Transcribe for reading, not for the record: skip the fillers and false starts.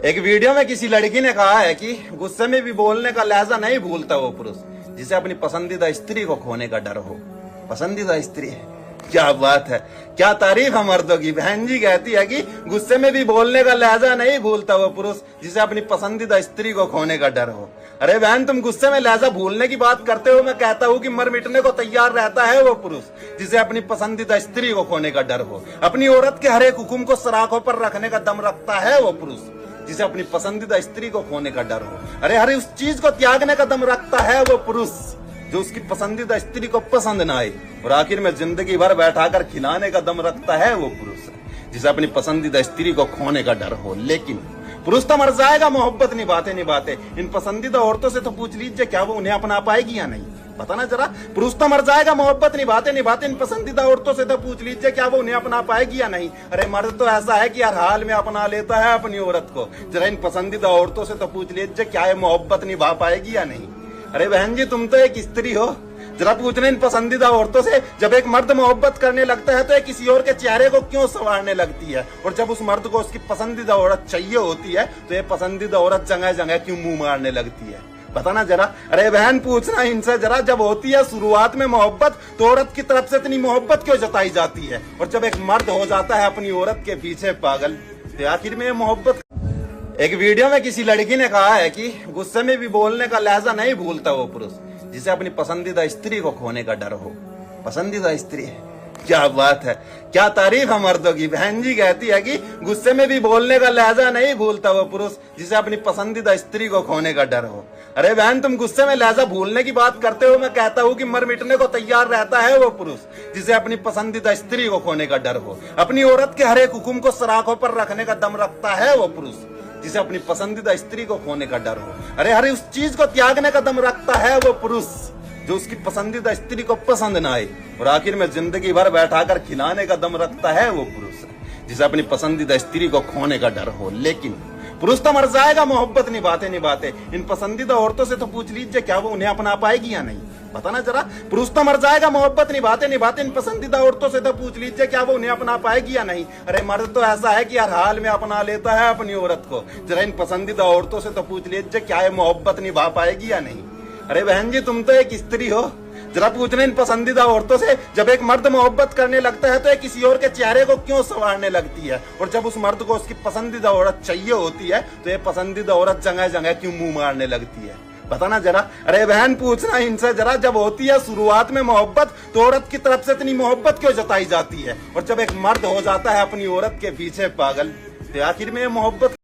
एक वीडियो में किसी लड़की ने कहा है कि गुस्से में भी बोलने का लहजा नहीं भूलता वो पुरुष जिसे अपनी पसंदीदा स्त्री को खोने का डर हो। पसंदीदा स्त्री है, क्या बात है, क्या तारीफ है मर्दों की। बहन जी कहती है कि गुस्से में भी बोलने का लहजा नहीं भूलता वो पुरुष जिसे अपनी पसंदीदा स्त्री को खोने का डर हो। अरे बहन, तुम गुस्से में लहजा भूलने की बात करते हो, मैं कहता हूँ कि मर मिटने को तैयार रहता है वो पुरुष जिसे अपनी पसंदीदा स्त्री को खोने का डर हो। अपनी औरत के हर एक हुक्म को सराखों पर रखने का दम रखता है वो पुरुष जिसे अपनी पसंदीदा स्त्री को खोने का डर हो। अरे हर उस चीज को त्यागने का दम रखता है वो पुरुष जो उसकी पसंदीदा स्त्री को पसंद ना आए और आखिर में जिंदगी भर बैठाकर खिलाने का दम रखता है वो पुरुष जिसे अपनी पसंदीदा स्त्री को खोने का डर हो। लेकिन पुरुष तो मर जाएगा मोहब्बत निभाते निभाते। इन पसंदीदा औरतों से तो पूछ लीजिए क्या वो उन्हें अपना पाएगी या नहीं, बताना जरा। पुरुष तो मर जाएगा मोहब्बत निभाते निभाते। इन पसंदीदा औरतों से तो पूछ लीजिए क्या वो उन्हें अपना पाएगी या नहीं। अरे मर्द तो ऐसा है कि हर हाल में अपना लेता है अपनी औरत को। जरा इन पसंदीदा औरतों से तो पूछ लीजिए क्या ये मोहब्बत निभा पाएगी या नहीं। अरे बहन जी, तुम तो एक स्त्री हो, जरा पूछना इन पसंदीदा औरतों से, जब एक मर्द मोहब्बत करने लगता है तो एक किसी और के चेहरे को क्यों संवारने लगती है, और जब उस मर्द को उसकी पसंदीदा औरत चाहिए होती है तो ये पसंदीदा औरत जगह जगह क्यों मुंह मारने लगती है, बताना जरा। अरे बहन, पूछना इनसे जरा, जब होती है शुरुआत में मोहब्बत तो औरत की तरफ से इतनी मोहब्बत क्यों जताई जाती है, और जब एक मर्द हो जाता है अपनी औरत के पीछे पागल तो आखिर में मोहब्बत। एक वीडियो में किसी लड़की ने कहा है कि गुस्से में भी बोलने का लहजा नहीं भूलता वो पुरुष जिसे अपनी पसंदीदा स्त्री को खोने का डर हो। पसंदीदा स्त्री है, क्या बात है, क्या तारीफ है मर्दों की। बहन जी कहती है कि गुस्से में भी बोलने का लहजा नहीं भूलता वो पुरुष जिसे अपनी पसंदीदा स्त्री को खोने का डर हो। अरे बहन, तुम गुस्से में लहजा भूलने की बात करते हो, मैं कहता हूँ कि मर मिटने को तैयार रहता है वो पुरुष जिसे अपनी पसंदीदा स्त्री को खोने का डर हो। अपनी औरत के हर एक हुक्म को सराखों पर रखने का दम रखता है वो पुरुष जिसे अपनी पसंदीदा स्त्री को खोने का डर हो। अरे हर उस चीज को त्यागने का दम रखता है वो पुरुष जो उसकी पसंदीदा स्त्री को पसंद ना आए और आखिर में जिंदगी भर बैठाकर खिलाने का दम रखता है वो पुरुष जिसे अपनी पसंदीदा स्त्री को खोने का डर हो। लेकिन पुरुष तो मर जाएगा मोहब्बत निभाते निभाते। इन पसंदीदा औरतों से तो पूछ लीजिए क्या वो उन्हें अपना पाएगी या नहीं, बताना जरा। पुरुष तो मर जाएगा मोहब्बत निभाते निभाते। इन पसंदीदा औरतों से तो पूछ लीजिए क्या वो उन्हें अपना पाएगी या नहीं। अरे मर्द तो ऐसा है कि हर हाल में अपना लेता है अपनी औरत को। जरा इन पसंदीदा औरतों से तो पूछ लीजिए क्या ये मोहब्बत निभा पाएगी या नहीं। अरे बहन जी, तुम तो एक स्त्री हो, जरा पूछना इन पसंदीदा औरतों से, जब एक मर्द मोहब्बत करने लगता है तो एक किसी और के चेहरे को क्यों संवारने लगती है, और जब उस मर्द को उसकी पसंदीदा औरत चाहिए होती है तो ये पसंदीदा औरत जगह जगह क्यों मुंह मारने लगती है, बताना जरा। अरे बहन, पूछना इनसे जरा, जब होती है शुरुआत में मोहब्बत तो औरत की तरफ से इतनी मोहब्बत क्यों जताई जाती है, और जब एक मर्द हो जाता है अपनी औरत के पीछे पागल तो आखिर में मोहब्बत।